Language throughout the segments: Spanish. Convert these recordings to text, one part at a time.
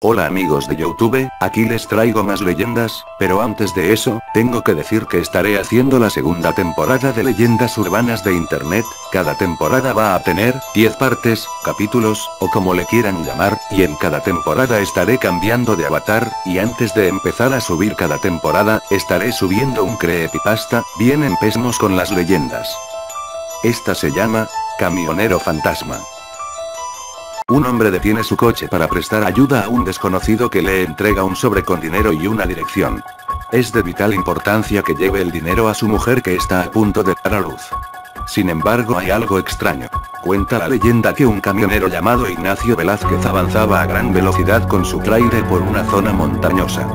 Hola amigos de YouTube, aquí les traigo más leyendas, pero antes de eso, tengo que decir que estaré haciendo la segunda temporada de Leyendas Urbanas de Internet. Cada temporada va a tener 10 partes, capítulos, o como le quieran llamar, y en cada temporada estaré cambiando de avatar, y antes de empezar a subir cada temporada, estaré subiendo un creepypasta. Bien, empecemos con las leyendas. Esta se llama Camionero Fantasma. Un hombre detiene su coche para prestar ayuda a un desconocido que le entrega un sobre con dinero y una dirección. Es de vital importancia que lleve el dinero a su mujer que está a punto de dar a luz. Sin embargo, hay algo extraño. Cuenta la leyenda que un camionero llamado Ignacio Velázquez avanzaba a gran velocidad con su tráiler por una zona montañosa.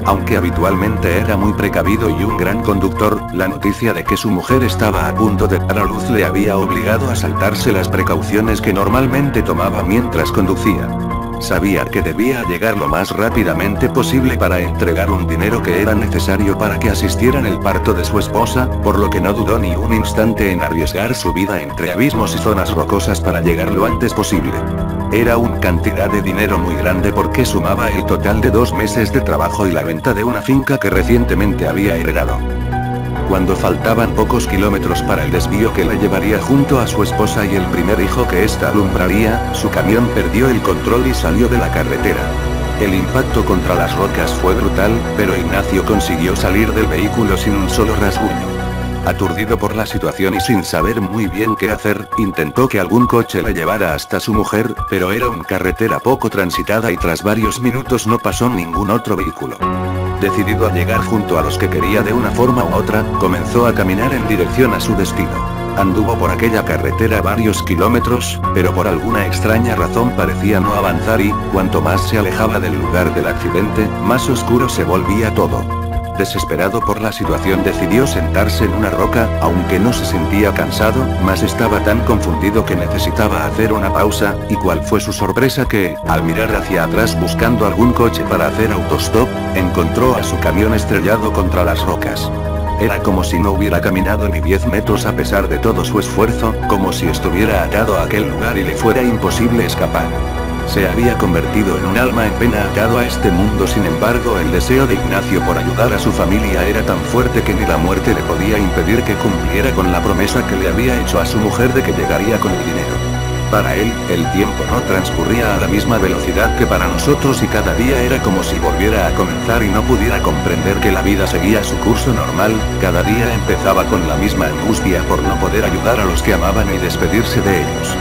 Aunque habitualmente era muy precavido y un gran conductor, la noticia de que su mujer estaba a punto de dar a luz le había obligado a saltarse las precauciones que normalmente tomaba mientras conducía. Sabía que debía llegar lo más rápidamente posible para entregar un dinero que era necesario para que asistieran el parto de su esposa, por lo que no dudó ni un instante en arriesgar su vida entre abismos y zonas rocosas para llegar lo antes posible. Era una cantidad de dinero muy grande porque sumaba el total de 2 meses de trabajo y la venta de una finca que recientemente había heredado. Cuando faltaban pocos kilómetros para el desvío que la llevaría junto a su esposa y el primer hijo que ésta alumbraría, su camión perdió el control y salió de la carretera. El impacto contra las rocas fue brutal, pero Ignacio consiguió salir del vehículo sin un solo rasguño. Aturdido por la situación y sin saber muy bien qué hacer, intentó que algún coche le llevara hasta su mujer, pero era una carretera poco transitada y tras varios minutos no pasó ningún otro vehículo. Decidido a llegar junto a los que quería de una forma u otra, comenzó a caminar en dirección a su destino. Anduvo por aquella carretera varios kilómetros, pero por alguna extraña razón parecía no avanzar y, cuanto más se alejaba del lugar del accidente, más oscuro se volvía todo. Desesperado por la situación decidió sentarse en una roca, aunque no se sentía cansado, mas estaba tan confundido que necesitaba hacer una pausa, y cuál fue su sorpresa que, al mirar hacia atrás buscando algún coche para hacer autostop, encontró a su camión estrellado contra las rocas. Era como si no hubiera caminado ni 10 metros a pesar de todo su esfuerzo, como si estuviera atado a aquel lugar y le fuera imposible escapar. Se había convertido en un alma en pena atado a este mundo. Sin embargo, el deseo de Ignacio por ayudar a su familia era tan fuerte que ni la muerte le podía impedir que cumpliera con la promesa que le había hecho a su mujer de que llegaría con el dinero. Para él, el tiempo no transcurría a la misma velocidad que para nosotros y cada día era como si volviera a comenzar y no pudiera comprender que la vida seguía su curso normal. Cada día empezaba con la misma angustia por no poder ayudar a los que amaban y despedirse de ellos.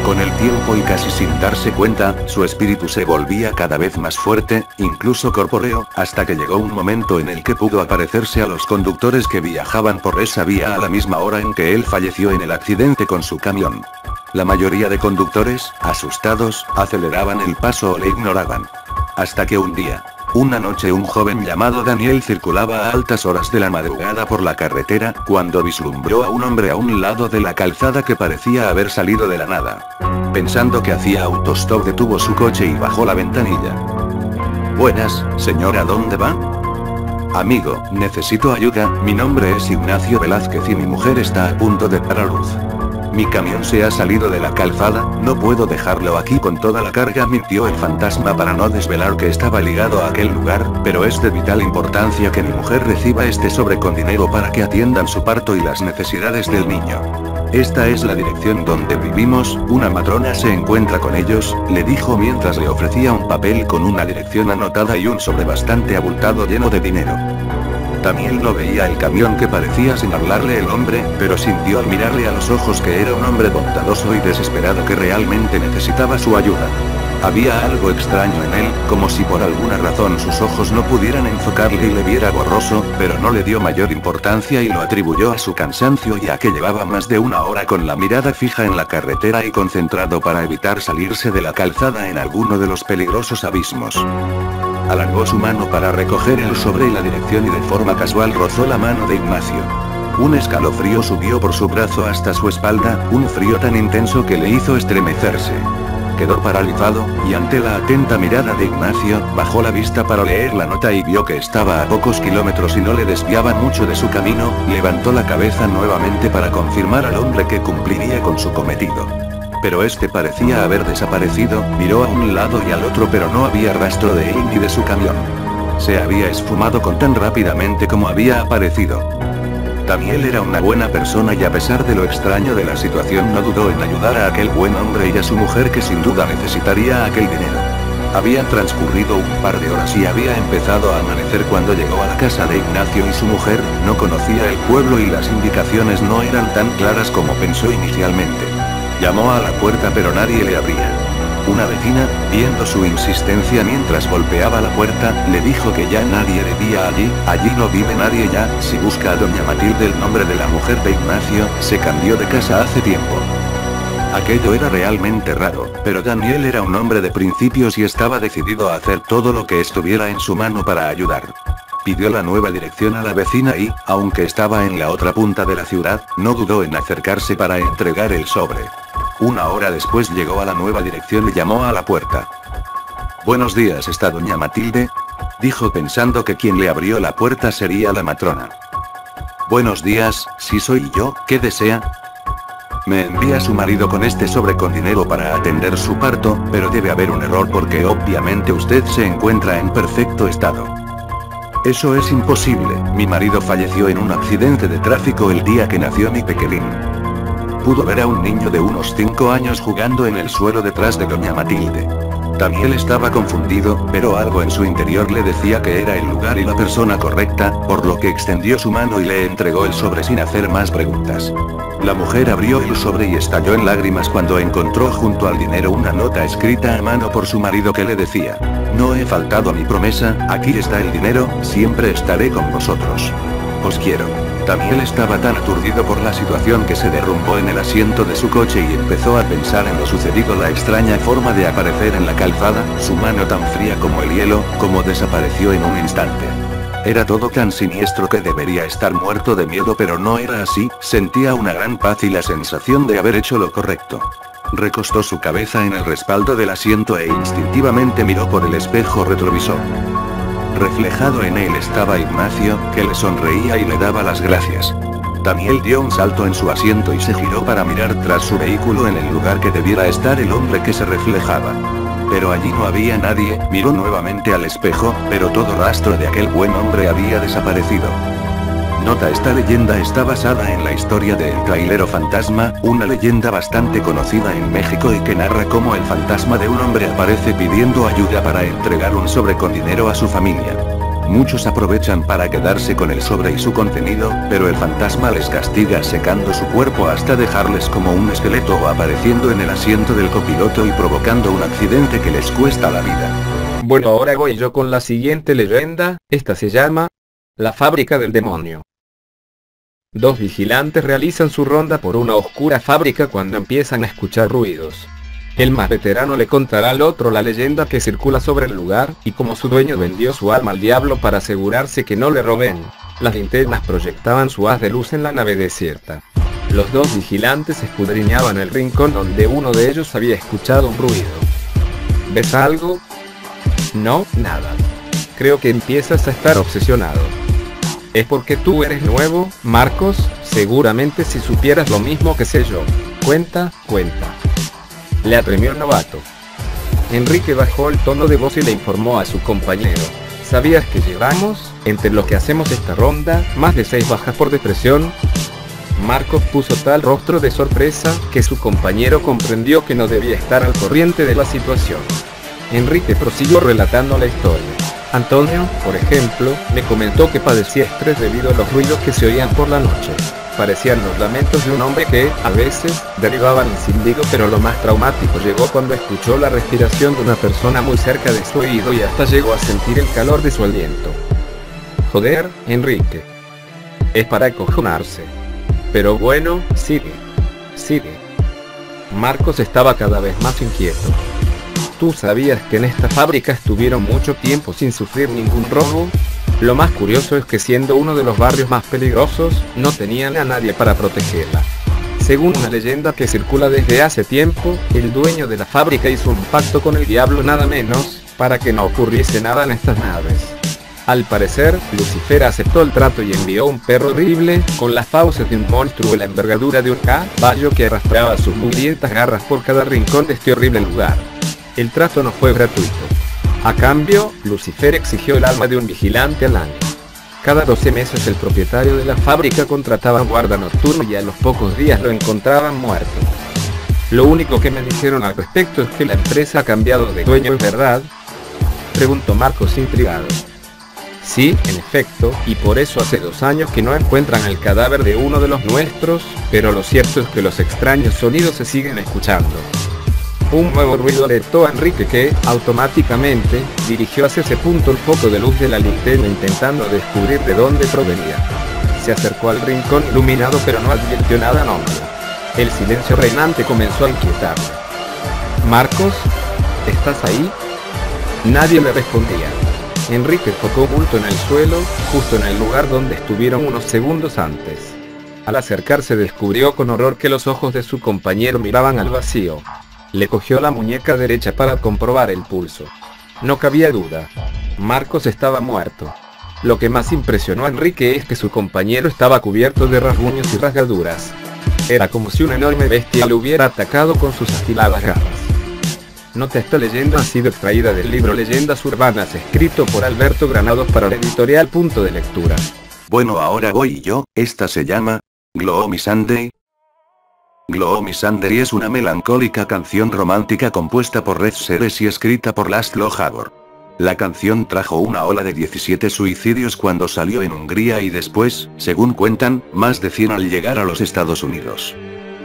Con el tiempo y casi sin darse cuenta, su espíritu se volvía cada vez más fuerte, incluso corpóreo, hasta que llegó un momento en el que pudo aparecerse a los conductores que viajaban por esa vía a la misma hora en que él falleció en el accidente con su camión. La mayoría de conductores, asustados, aceleraban el paso o le ignoraban. Hasta que un día, una noche, un joven llamado Daniel circulaba a altas horas de la madrugada por la carretera, cuando vislumbró a un hombre a un lado de la calzada que parecía haber salido de la nada. Pensando que hacía autostop, detuvo su coche y bajó la ventanilla. «Buenas, señor, ¿a dónde va?» «Amigo, necesito ayuda, mi nombre es Ignacio Velázquez y mi mujer está a punto de dar a luz. Mi camión se ha salido de la calzada, no puedo dejarlo aquí con toda la carga», mintió el fantasma para no desvelar que estaba ligado a aquel lugar, «pero es de vital importancia que mi mujer reciba este sobre con dinero para que atiendan su parto y las necesidades del niño. Esta es la dirección donde vivimos, una matrona se encuentra con ellos», le dijo mientras le ofrecía un papel con una dirección anotada y un sobre bastante abultado lleno de dinero. Daniel no veía el camión que parecía sin hablarle el hombre, pero sintió al mirarle a los ojos que era un hombre bondadoso y desesperado que realmente necesitaba su ayuda. Había algo extraño en él, como si por alguna razón sus ojos no pudieran enfocarle y le viera borroso, pero no le dio mayor importancia y lo atribuyó a su cansancio y a que llevaba más de 1 hora con la mirada fija en la carretera y concentrado para evitar salirse de la calzada en alguno de los peligrosos abismos. Alargó su mano para recoger el sobre y la dirección y de forma casual rozó la mano de Ignacio. Un escalofrío subió por su brazo hasta su espalda, un frío tan intenso que le hizo estremecerse. Quedó paralizado, y ante la atenta mirada de Ignacio, bajó la vista para leer la nota y vio que estaba a pocos kilómetros y no le desviaba mucho de su camino. Levantó la cabeza nuevamente para confirmar al hombre que cumpliría con su cometido. pero este parecía haber desaparecido. Miró a un lado y al otro, pero no había rastro de él ni de su camión. Se había esfumado con tan rápidamente como había aparecido. Daniel era una buena persona y a pesar de lo extraño de la situación no dudó en ayudar a aquel buen hombre y a su mujer que sin duda necesitaría aquel dinero. Habían transcurrido un par de horas y había empezado a amanecer cuando llegó a la casa de Ignacio y su mujer. No conocía el pueblo y las indicaciones no eran tan claras como pensó inicialmente. Llamó a la puerta pero nadie le abría. Una vecina, viendo su insistencia mientras golpeaba la puerta, le dijo que ya nadie vivía allí. Allí no vive nadie ya. Si busca a doña Matilde, el nombre de la mujer de Ignacio, se cambió de casa hace tiempo. Aquello era realmente raro, pero Daniel era un hombre de principios y estaba decidido a hacer todo lo que estuviera en su mano para ayudar. Pidió la nueva dirección a la vecina y, aunque estaba en la otra punta de la ciudad, no dudó en acercarse para entregar el sobre. Una hora después llegó a la nueva dirección y llamó a la puerta. «Buenos días, ¿está doña Matilde?», dijo pensando que quien le abrió la puerta sería la matrona. «Buenos días, sí soy yo, ¿qué desea?». «Me envía su marido con este sobre con dinero para atender su parto, pero debe haber un error porque obviamente usted se encuentra en perfecto estado». «Eso es imposible, mi marido falleció en un accidente de tráfico el día que nació mi pequeñín». Pudo ver a un niño de unos 5 años jugando en el suelo detrás de doña Matilde. Daniel estaba confundido, pero algo en su interior le decía que era el lugar y la persona correcta, por lo que extendió su mano y le entregó el sobre sin hacer más preguntas. La mujer abrió el sobre y estalló en lágrimas cuando encontró junto al dinero una nota escrita a mano por su marido que le decía: «No he faltado a mi promesa, aquí está el dinero, siempre estaré con vosotros. Os quiero». Daniel estaba tan aturdido por la situación que se derrumbó en el asiento de su coche y empezó a pensar en lo sucedido, la extraña forma de aparecer en la calzada, su mano tan fría como el hielo, como desapareció en un instante. Era todo tan siniestro que debería estar muerto de miedo, pero no era así. Sentía una gran paz y la sensación de haber hecho lo correcto. Recostó su cabeza en el respaldo del asiento e instintivamente miró por el espejo retrovisor. Reflejado en él estaba Ignacio, que le sonreía y le daba las gracias. Daniel dio un salto en su asiento y se giró para mirar tras su vehículo en el lugar que debiera estar el hombre que se reflejaba. Pero allí no había nadie. Miró nuevamente al espejo, pero todo rastro de aquel buen hombre había desaparecido. Nota: esta leyenda está basada en la historia de El Trailero Fantasma, una leyenda bastante conocida en México y que narra cómo el fantasma de un hombre aparece pidiendo ayuda para entregar un sobre con dinero a su familia. Muchos aprovechan para quedarse con el sobre y su contenido, pero el fantasma les castiga secando su cuerpo hasta dejarles como un esqueleto o apareciendo en el asiento del copiloto y provocando un accidente que les cuesta la vida. Bueno, ahora voy yo con la siguiente leyenda. Esta se llama La Fábrica del Demonio. Dos vigilantes realizan su ronda por una oscura fábrica cuando empiezan a escuchar ruidos. El más veterano le contará al otro la leyenda que circula sobre el lugar, y cómo su dueño vendió su alma al diablo para asegurarse que no le roben. Las linternas proyectaban su haz de luz en la nave desierta. Los dos vigilantes escudriñaban el rincón donde uno de ellos había escuchado un ruido. ¿Ves algo? No, nada. Creo que empiezas a estar obsesionado. ¿Es porque tú eres nuevo, Marcos? Seguramente si supieras lo mismo que sé yo. Cuenta. Le apremió el novato. Enrique bajó el tono de voz y le informó a su compañero. ¿Sabías que llevamos, entre lo que hacemos esta ronda, más de 6 bajas por depresión? Marcos puso tal rostro de sorpresa, que su compañero comprendió que no debía estar al corriente de la situación. Enrique prosiguió relatando la historia. Antonio, por ejemplo, me comentó que padecía estrés debido a los ruidos que se oían por la noche. Parecían los lamentos de un hombre que, a veces, derivaban en silbido, pero lo más traumático llegó cuando escuchó la respiración de una persona muy cerca de su oído y hasta llegó a sentir el calor de su aliento. Joder, Enrique. Es para acojonarse. Pero bueno, sigue. Marcos estaba cada vez más inquieto. ¿Tú sabías que en esta fábrica estuvieron mucho tiempo sin sufrir ningún robo? Lo más curioso es que siendo uno de los barrios más peligrosos, no tenían a nadie para protegerla. Según una leyenda que circula desde hace tiempo, el dueño de la fábrica hizo un pacto con el diablo nada menos, para que no ocurriese nada en estas naves. Al parecer, Lucifer aceptó el trato y envió un perro horrible, con las fauces de un monstruo de la envergadura de un caballo que arrastraba sus mugrientas garras por cada rincón de este horrible lugar. El trato no fue gratuito. A cambio, Lucifer exigió el alma de un vigilante al año. Cada 12 meses el propietario de la fábrica contrataba un guarda nocturno y a los pocos días lo encontraban muerto. Lo único que me dijeron al respecto es que la empresa ha cambiado de dueño, ¿es verdad?, preguntó Marcos intrigado. Sí, en efecto, y por eso hace 2 años que no encuentran el cadáver de uno de los nuestros, pero lo cierto es que los extraños sonidos se siguen escuchando. Un nuevo ruido alertó a Enrique que, automáticamente, dirigió hacia ese punto el foco de luz de la linterna intentando descubrir de dónde provenía. Se acercó al rincón iluminado pero no advirtió nada anómalo. El silencio reinante comenzó a inquietarle. «Marcos, ¿estás ahí?». Nadie le respondía. Enrique tocó un bulto en el suelo, justo en el lugar donde estuvieron unos segundos antes. Al acercarse descubrió con horror que los ojos de su compañero miraban al vacío. Le cogió la muñeca derecha para comprobar el pulso. No cabía duda. Marcos estaba muerto. Lo que más impresionó a Enrique es que su compañero estaba cubierto de rasguños y rasgaduras. Era como si una enorme bestia lo hubiera atacado con sus afiladas garras. Nota: esta leyenda ha sido extraída del libro Leyendas Urbanas escrito por Alberto Granados para la editorial Punto de Lectura. Bueno, ahora voy yo. Esta se llama Gloomy Sunday. Gloomy Sunday es una melancólica canción romántica compuesta por Red Seres y escrita por Laszlo Havor. La canción trajo una ola de 17 suicidios cuando salió en Hungría y después, según cuentan, más de 100 al llegar a los Estados Unidos.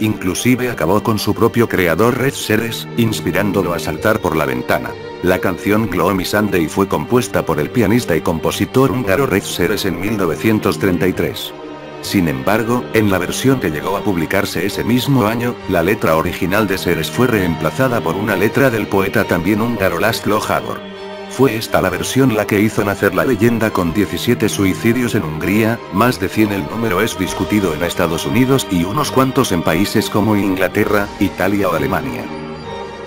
Inclusive acabó con su propio creador Red Seres, inspirándolo a saltar por la ventana. La canción Gloomy Sunday fue compuesta por el pianista y compositor húngaro Red Seres en 1933. Sin embargo, en la versión que llegó a publicarse ese mismo año, la letra original de Seres fue reemplazada por una letra del poeta también húngaro Laszlo Havor. Fue esta la versión la que hizo nacer la leyenda con 17 suicidios en Hungría, más de 100 el número es discutido en Estados Unidos y unos cuantos en países como Inglaterra, Italia o Alemania.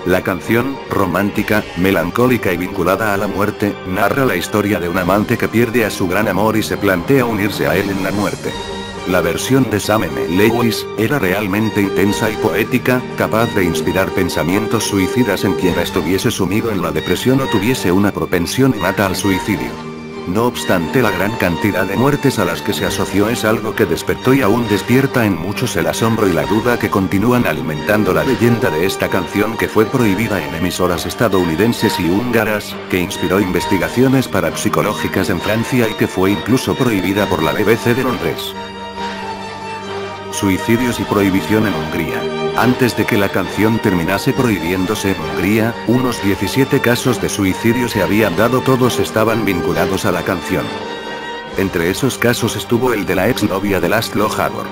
La canción, romántica, melancólica y vinculada a la muerte, narra la historia de un amante que pierde a su gran amor y se plantea unirse a él en la muerte. La versión de Sam M. Lewis era realmente intensa y poética, capaz de inspirar pensamientos suicidas en quien estuviese sumido en la depresión o tuviese una propensión innata al suicidio. No obstante, la gran cantidad de muertes a las que se asoció es algo que despertó y aún despierta en muchos el asombro y la duda que continúan alimentando la leyenda de esta canción que fue prohibida en emisoras estadounidenses y húngaras, que inspiró investigaciones parapsicológicas en Francia y que fue incluso prohibida por la BBC de Londres. Suicidios y prohibición en Hungría. Antes de que la canción terminase prohibiéndose en Hungría, unos 17 casos de suicidio se habían dado, todos estaban vinculados a la canción. Entre esos casos estuvo el de la exnovia de Laszlo Havor.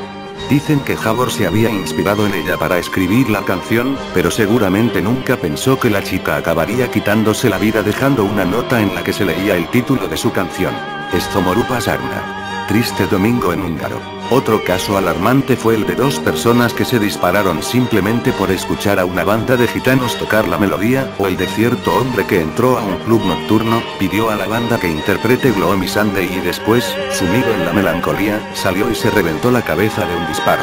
Dicen que Havor se había inspirado en ella para escribir la canción, pero seguramente nunca pensó que la chica acabaría quitándose la vida dejando una nota en la que se leía el título de su canción. Szomorú Sarna. Triste domingo en húngaro. Otro caso alarmante fue el de 2 personas que se dispararon simplemente por escuchar a una banda de gitanos tocar la melodía, o el de cierto hombre que entró a un club nocturno, pidió a la banda que interprete Gloomy Sunday y después, sumido en la melancolía, salió y se reventó la cabeza de un disparo.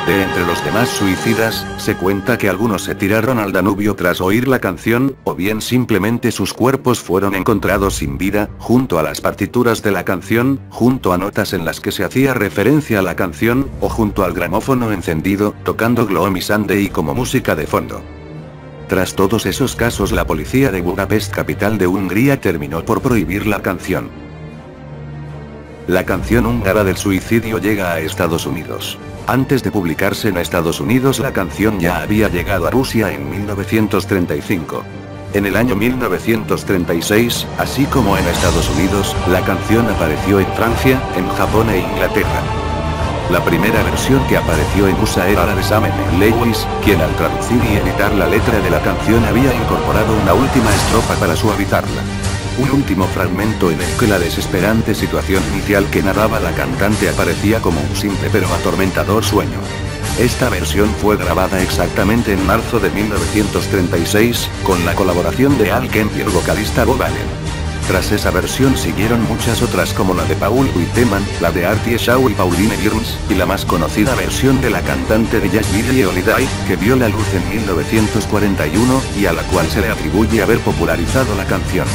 De entre los demás suicidas, se cuenta que algunos se tiraron al Danubio tras oír la canción, o bien simplemente sus cuerpos fueron encontrados sin vida, junto a las partituras de la canción, junto a notas en las que se hacía referencia a la canción, o junto al gramófono encendido, tocando Gloomy Sunday como música de fondo. Tras todos esos casos, la policía de Budapest, capital de Hungría, terminó por prohibir la canción. La canción húngara del suicidio llega a Estados Unidos. Antes de publicarse en Estados Unidos, la canción ya había llegado a Rusia en 1935. En el año 1936, así como en Estados Unidos, la canción apareció en Francia, en Japón e Inglaterra. La primera versión que apareció en USA era la de Sam M. Lewis, quien al traducir y editar la letra de la canción había incorporado una última estrofa para suavizarla. Un último fragmento en el que la desesperante situación inicial que narraba la cantante aparecía como un simple pero atormentador sueño. Esta versión fue grabada exactamente en marzo de 1936, con la colaboración de Al Kemp y el vocalista Bob Allen. Tras esa versión siguieron muchas otras como la de Paul Whiteman, la de Artie Shaw y Pauline Burns, y la más conocida versión de la cantante de jazz Billie Holiday, que vio la luz en 1941, y a la cual se le atribuye haber popularizado la canción.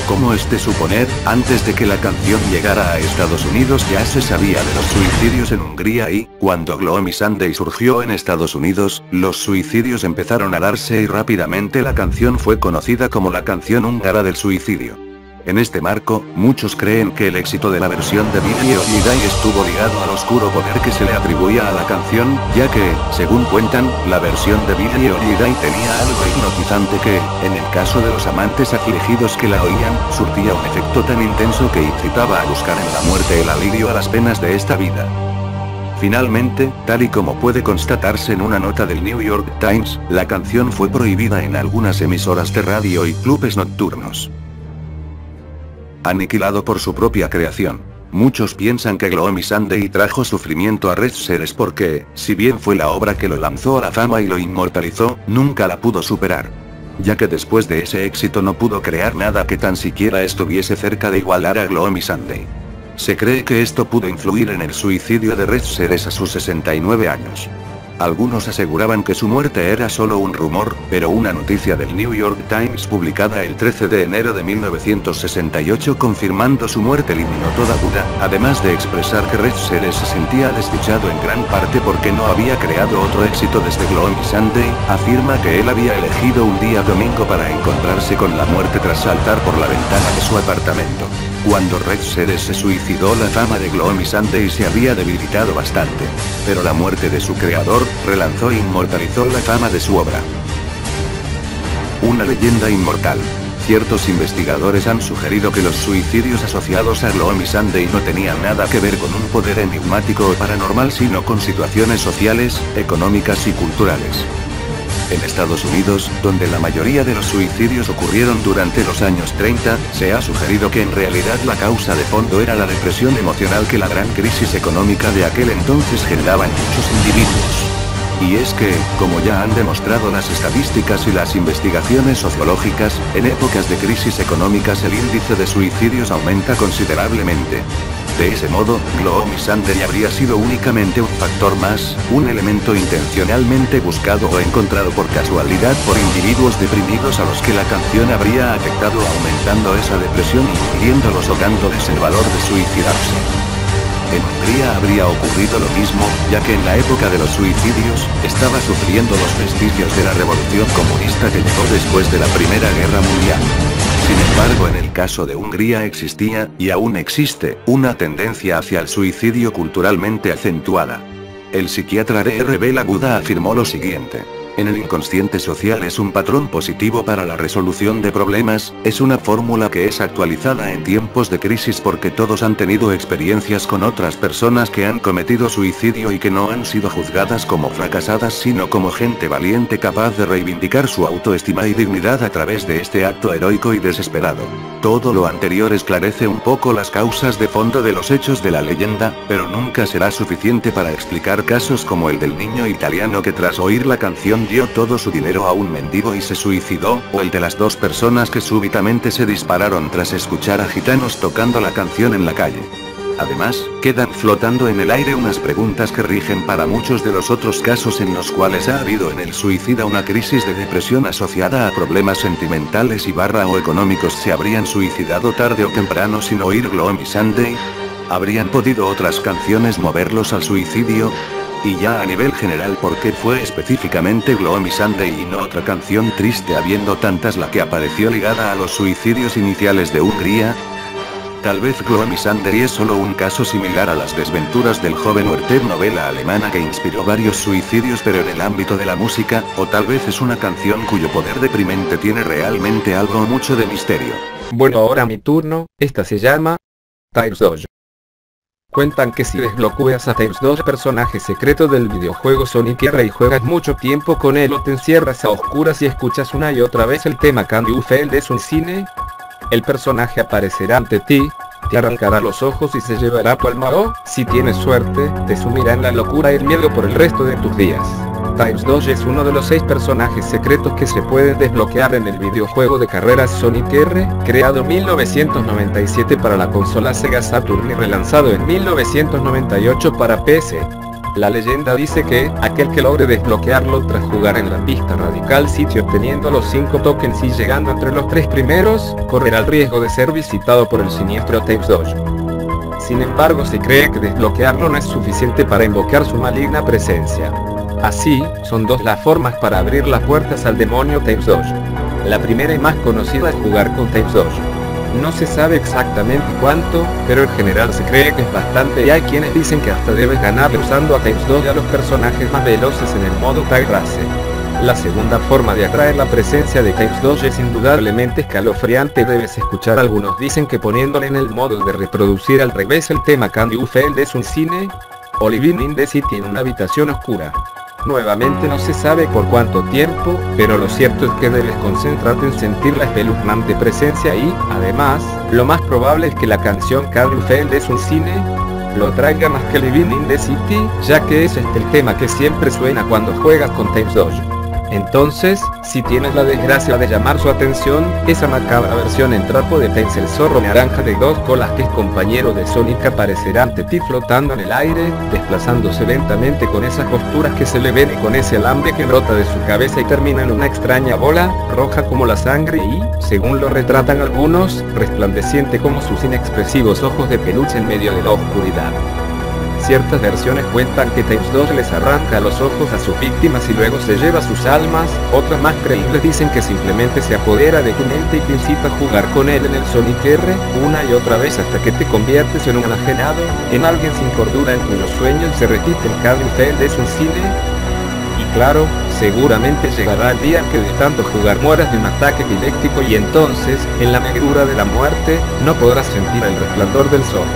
Como es de suponer, antes de que la canción llegara a Estados Unidos ya se sabía de los suicidios en Hungría y, cuando Gloomy Sunday surgió en Estados Unidos, los suicidios empezaron a darse y rápidamente la canción fue conocida como la canción húngara del suicidio. En este marco, muchos creen que el éxito de la versión de Billie Holiday estuvo ligado al oscuro poder que se le atribuía a la canción, ya que, según cuentan, la versión de Billie Holiday tenía algo hipnotizante que, en el caso de los amantes afligidos que la oían, surtía un efecto tan intenso que incitaba a buscar en la muerte el alivio a las penas de esta vida. Finalmente, tal y como puede constatarse en una nota del New York Times, la canción fue prohibida en algunas emisoras de radio y clubes nocturnos. Aniquilado por su propia creación. Muchos piensan que Gloomy Sunday trajo sufrimiento a Red Seres porque, si bien fue la obra que lo lanzó a la fama y lo inmortalizó, nunca la pudo superar. Ya que después de ese éxito no pudo crear nada que tan siquiera estuviese cerca de igualar a Gloomy Sunday. Se cree que esto pudo influir en el suicidio de Red Seres a sus 69 años. Algunos aseguraban que su muerte era solo un rumor, pero una noticia del New York Times publicada el 13 de enero de 1968 confirmando su muerte eliminó toda duda, además de expresar que Red Seres se sentía desdichado en gran parte porque no había creado otro éxito desde Gloomy Sunday, afirma que él había elegido un día domingo para encontrarse con la muerte tras saltar por la ventana de su apartamento. Cuando Red Seres se suicidó la fama de Gloomy Sunday se había debilitado bastante. Pero la muerte de su creador, relanzó e inmortalizó la fama de su obra. Una leyenda inmortal. Ciertos investigadores han sugerido que los suicidios asociados a Gloomy Sunday no tenían nada que ver con un poder enigmático o paranormal sino con situaciones sociales, económicas y culturales. En Estados Unidos, donde la mayoría de los suicidios ocurrieron durante los años 30, se ha sugerido que en realidad la causa de fondo era la depresión emocional que la gran crisis económica de aquel entonces generaba en muchos individuos. Y es que, como ya han demostrado las estadísticas y las investigaciones sociológicas, en épocas de crisis económicas el índice de suicidios aumenta considerablemente. De ese modo, Gloomy Sunday habría sido únicamente un factor más, un elemento intencionalmente buscado o encontrado por casualidad por individuos deprimidos a los que la canción habría afectado aumentando esa depresión y hundiéndolos o dándoles el valor de suicidarse. En Hungría habría ocurrido lo mismo, ya que en la época de los suicidios, estaba sufriendo los vestigios de la revolución comunista que llegó después de la Primera Guerra Mundial. Sin embargo, en el caso de Hungría existía, y aún existe, una tendencia hacia el suicidio culturalmente acentuada. El psiquiatra R.B. Laguda afirmó lo siguiente. En el inconsciente social es un patrón positivo para la resolución de problemas, es una fórmula que es actualizada en tiempos de crisis porque todos han tenido experiencias con otras personas que han cometido suicidio y que no han sido juzgadas como fracasadas sino como gente valiente capaz de reivindicar su autoestima y dignidad a través de este acto heroico y desesperado. Todo lo anterior esclarece un poco las causas de fondo de los hechos de la leyenda, pero nunca será suficiente para explicar casos como el del niño italiano que tras oír la canción dio todo su dinero a un mendigo y se suicidó, o el de las dos personas que súbitamente se dispararon tras escuchar a gitanos tocando la canción en la calle. Además, quedan flotando en el aire unas preguntas que rigen para muchos de los otros casos en los cuales ha habido en el suicida una crisis de depresión asociada a problemas sentimentales y o económicos. ¿Se habrían suicidado tarde o temprano sin oír Gloomy Sunday? ¿Habrían podido otras canciones moverlos al suicidio? Y ya a nivel general, ¿por qué fue específicamente Gloomy Sunday y no otra canción triste habiendo tantas la que apareció ligada a los suicidios iniciales de Hungría? Tal vez Gloomy Sunday es solo un caso similar a las desventuras del joven Werther, novela alemana que inspiró varios suicidios pero en el ámbito de la música, o tal vez es una canción cuyo poder deprimente tiene realmente algo o mucho de misterio. Bueno, ahora mi turno, esta se llama Types Dojo. Cuentan que si desbloqueas a Types 2, personaje secreto del videojuego Sonic R y juegas mucho tiempo con él o te encierras a oscuras y escuchas una y otra vez el tema Can You Feel de Sun Cine, el personaje aparecerá ante ti, te arrancará los ojos y se llevará tu alma o, si tienes suerte, te sumirá en la locura y el miedo por el resto de tus días. Tails Dodge es uno de los 6 personajes secretos que se pueden desbloquear en el videojuego de carreras Sonic R, creado en 1997 para la consola Sega Saturn y relanzado en 1998 para PC. La leyenda dice que, aquel que logre desbloquearlo tras jugar en la pista Radical City obteniendo los 5 tokens y llegando entre los 3 primeros, correrá el riesgo de ser visitado por el siniestro Tails Dodge. Sin embargo, se cree que desbloquearlo no es suficiente para invocar su maligna presencia. Así, son 2 las formas para abrir las puertas al demonio Tails Dodge. La primera y más conocida es jugar con Tails Dodge. No se sabe exactamente cuánto, pero en general se cree que es bastante y hay quienes dicen que hasta debes ganarle usando a Tails Dodge a los personajes más veloces en el modo Tag Race. La segunda forma de atraer la presencia de Tails Dodge es indudablemente escalofriante. Debes escuchar, algunos dicen que poniéndole en el modo de reproducir al revés el tema Can You Feel This un cine o Living in the City en una habitación oscura. Nuevamente no se sabe por cuánto tiempo, pero lo cierto es que debes concentrarte en sentir la espeluznante presencia y, además, lo más probable es que la canción Can You Feel This un cine lo traiga más que Living in the City, ya que es el tema que siempre suena cuando juegas con Tails Dodge. Entonces, si tienes la desgracia de llamar su atención, esa macabra versión en trapo de Tails el zorro naranja de 2 colas que es compañero de Sonic aparecerá ante ti flotando en el aire, desplazándose lentamente con esas posturas que se le ven y con ese alambre que brota de su cabeza y termina en una extraña bola, roja como la sangre y, según lo retratan algunos, resplandeciente como sus inexpresivos ojos de peluche en medio de la oscuridad. Ciertas versiones cuentan que Tails Dodge les arranca los ojos a sus víctimas y luego se lleva sus almas, otras más creíbles dicen que simplemente se apodera de tu mente y te incita a jugar con él en el Sonic R, una y otra vez hasta que te conviertes en un enajenado, en alguien sin cordura en cuyos sueños se repite el Can You Feel This un cine. Y claro, seguramente llegará el día en que de tanto jugar mueras de un ataque epiléptico y entonces, en la negrura de la muerte, no podrás sentir el resplandor del sol.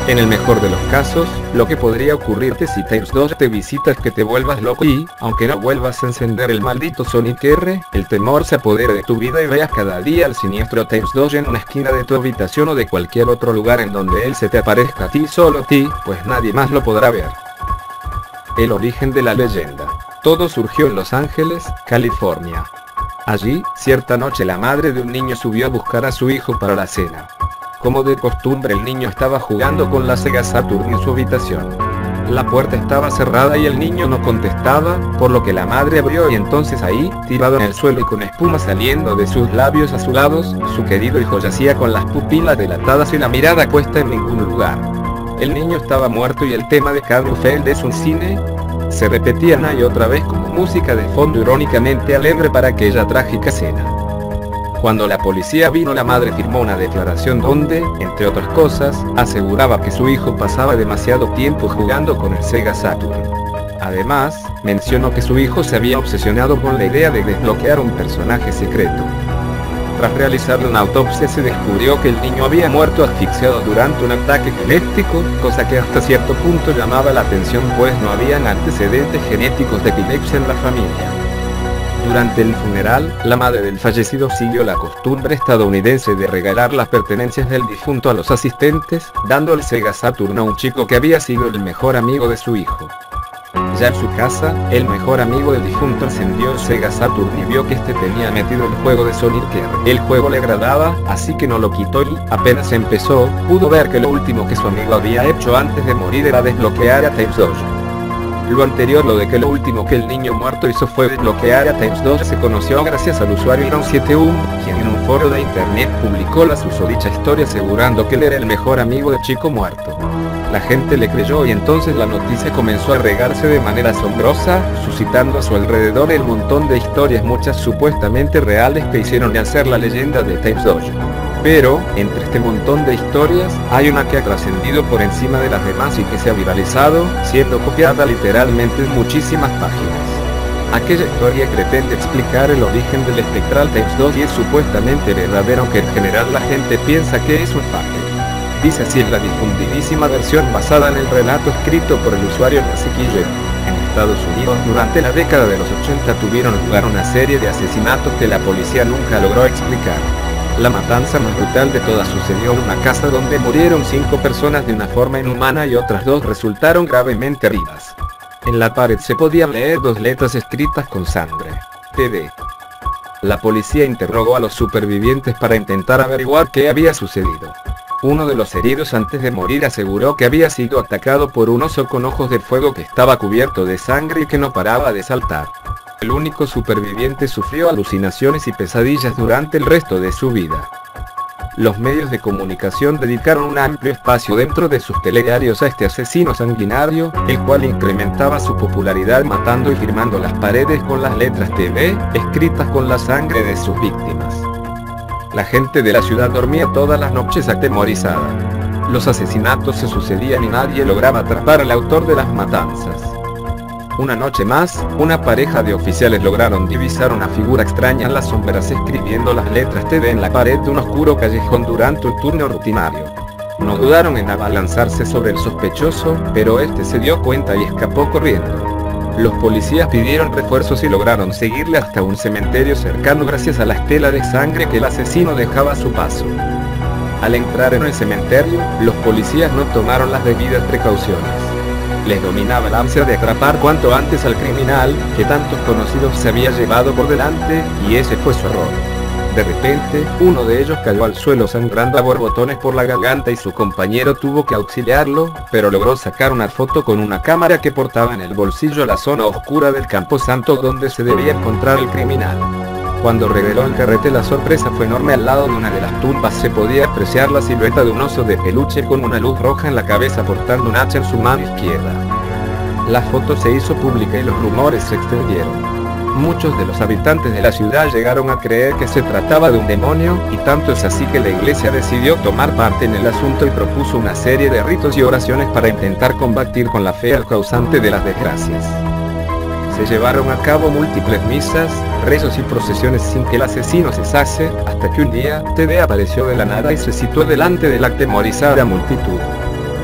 En el mejor de los casos, lo que podría ocurrirte si Tails Dodge te visita es que te vuelvas loco y, aunque no vuelvas a encender el maldito Sonic R, el temor se apodere de tu vida y veas cada día al siniestro Tails Dodge en una esquina de tu habitación o de cualquier otro lugar en donde él se te aparezca a ti, solo a ti, pues nadie más lo podrá ver. El origen de la leyenda. Todo surgió en Los Ángeles, California. Allí, cierta noche la madre de un niño subió a buscar a su hijo para la cena. Como de costumbre, el niño estaba jugando con la Sega Saturn en su habitación. La puerta estaba cerrada y el niño no contestaba, por lo que la madre abrió y entonces ahí, tirado en el suelo y con espuma saliendo de sus labios azulados, su querido hijo yacía con las pupilas dilatadas y la mirada puesta en ningún lugar. El niño estaba muerto y el tema de Can You Feel This un cine se repetía una y otra vez como música de fondo irónicamente alegre para aquella trágica escena. Cuando la policía vino, la madre firmó una declaración donde, entre otras cosas, aseguraba que su hijo pasaba demasiado tiempo jugando con el Sega Saturn. Además, mencionó que su hijo se había obsesionado con la idea de desbloquear un personaje secreto. Tras realizarle una autopsia se descubrió que el niño había muerto asfixiado durante un ataque epiléptico, cosa que hasta cierto punto llamaba la atención pues no habían antecedentes genéticos de epilepsia en la familia. Durante el funeral, la madre del fallecido siguió la costumbre estadounidense de regalar las pertenencias del difunto a los asistentes, dando el Sega Saturn a un chico que había sido el mejor amigo de su hijo. Ya en su casa, el mejor amigo del difunto encendió el Sega Saturn y vio que este tenía metido el juego de Sonic R. El juego le agradaba, así que no lo quitó y, apenas empezó, pudo ver que lo último que su amigo había hecho antes de morir era desbloquear a Tails Dodge. Lo anterior, lo de que lo último que el niño muerto hizo fue desbloquear a Tails Dodge, se conoció gracias al usuario Iron71, quien en un foro de internet publicó la susodicha historia asegurando que él era el mejor amigo del chico muerto. La gente le creyó y entonces la noticia comenzó a regarse de manera asombrosa, suscitando a su alrededor el montón de historias, muchas supuestamente reales, que hicieron nacer la leyenda de Tails Dodge. Pero, entre este montón de historias, hay una que ha trascendido por encima de las demás y que se ha viralizado, siendo copiada literalmente en muchísimas páginas. Aquella historia pretende explicar el origen del espectral Tails Dodge y es supuestamente verdadera, aunque en general la gente piensa que es un fact. Dice así en la difundidísima versión basada en el relato escrito por el usuario Nasekille. En Estados Unidos durante la década de los 80 tuvieron lugar una serie de asesinatos que la policía nunca logró explicar. La matanza más brutal de todas sucedió en una casa donde murieron 5 personas de una forma inhumana y otras 2 resultaron gravemente heridas. En la pared se podían leer dos letras escritas con sangre. TD. La policía interrogó a los supervivientes para intentar averiguar qué había sucedido. Uno de los heridos antes de morir aseguró que había sido atacado por un oso con ojos de fuego que estaba cubierto de sangre y que no paraba de saltar. El único superviviente sufrió alucinaciones y pesadillas durante el resto de su vida. Los medios de comunicación dedicaron un amplio espacio dentro de sus telediarios a este asesino sanguinario, el cual incrementaba su popularidad matando y firmando las paredes con las letras TV, escritas con la sangre de sus víctimas. La gente de la ciudad dormía todas las noches atemorizada. Los asesinatos se sucedían y nadie lograba atrapar al autor de las matanzas. Una noche más, una pareja de oficiales lograron divisar una figura extraña en las sombras escribiendo las letras TD en la pared de un oscuro callejón durante un turno rutinario. No dudaron en abalanzarse sobre el sospechoso, pero este se dio cuenta y escapó corriendo. Los policías pidieron refuerzos y lograron seguirle hasta un cementerio cercano gracias a la estela de sangre que el asesino dejaba a su paso. Al entrar en el cementerio, los policías no tomaron las debidas precauciones. Les dominaba el ansia de atrapar cuanto antes al criminal, que tantos conocidos se había llevado por delante, y ese fue su error. De repente, uno de ellos cayó al suelo sangrando a borbotones por la garganta y su compañero tuvo que auxiliarlo, pero logró sacar una foto con una cámara que portaba en el bolsillo a la zona oscura del camposanto donde se debía encontrar el criminal. Cuando reveló el carrete la sorpresa fue enorme. Al lado de una de las tumbas se podía apreciar la silueta de un oso de peluche con una luz roja en la cabeza portando un hacha en su mano izquierda. La foto se hizo pública y los rumores se extendieron. Muchos de los habitantes de la ciudad llegaron a creer que se trataba de un demonio, y tanto es así que la iglesia decidió tomar parte en el asunto y propuso una serie de ritos y oraciones para intentar combatir con la fe al causante de las desgracias. Se llevaron a cabo múltiples misas, rezos y procesiones sin que el asesino cesase, hasta que un día, TD apareció de la nada y se situó delante de la atemorizada multitud.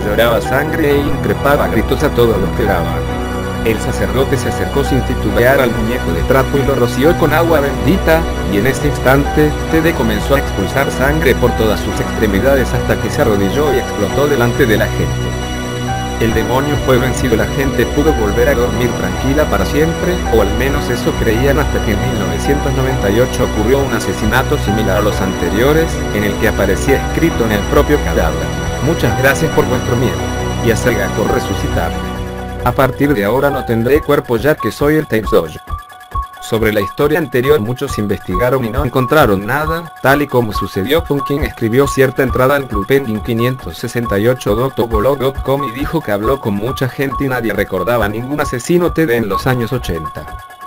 Lloraba sangre e increpaba a gritos a todos los que daban. El sacerdote se acercó sin titubear al muñeco de trapo y lo roció con agua bendita, y en ese instante, TD comenzó a expulsar sangre por todas sus extremidades hasta que se arrodilló y explotó delante de la gente. El demonio fue vencido y la gente pudo volver a dormir tranquila para siempre, o al menos eso creían hasta que en 1998 ocurrió un asesinato similar a los anteriores, en el que aparecía escrito en el propio cadáver: muchas gracias por vuestro miedo, y a Sega por resucitarme. A partir de ahora no tendré cuerpo ya que soy el Tapes Dojo. Sobre la historia anterior muchos investigaron y no encontraron nada, tal y como sucedió con quien escribió cierta entrada en Club Penguin 568.blog.com y dijo que habló con mucha gente y nadie recordaba ningún asesino TD en los años 80.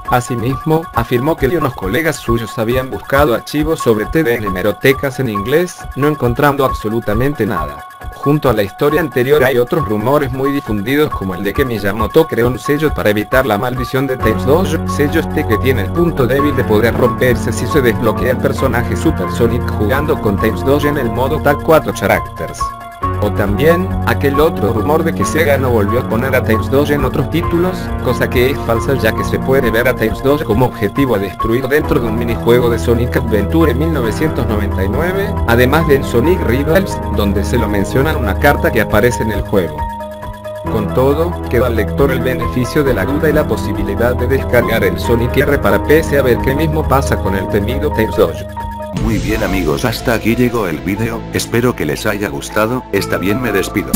Asimismo, afirmó que unos colegas suyos habían buscado archivos sobre TD en hemerotecas en inglés, no encontrando absolutamente nada. Junto a la historia anterior hay otros rumores muy difundidos como el de que Miyamoto creó un sello para evitar la maldición de Tapes Dojo, sello este que tiene el punto débil de poder romperse si se desbloquea el personaje Super Sonic jugando con Tapes Dojo en el modo Tag 4 Characters. O también, aquel otro rumor de que Sega no volvió a poner a Tapes Dojo en otros títulos, cosa que es falsa ya que se puede ver a Tapes Dojo como objetivo a destruir dentro de un minijuego de Sonic Adventure en 1999, además de en Sonic Rivals, donde se lo menciona en una carta que aparece en el juego. Con todo, queda al lector el beneficio de la duda y la posibilidad de descargar el Sonic R para PC a ver qué mismo pasa con el temido Tapes Dojo. Muy bien amigos, hasta aquí llegó el vídeo, espero que les haya gustado, está bien, me despido.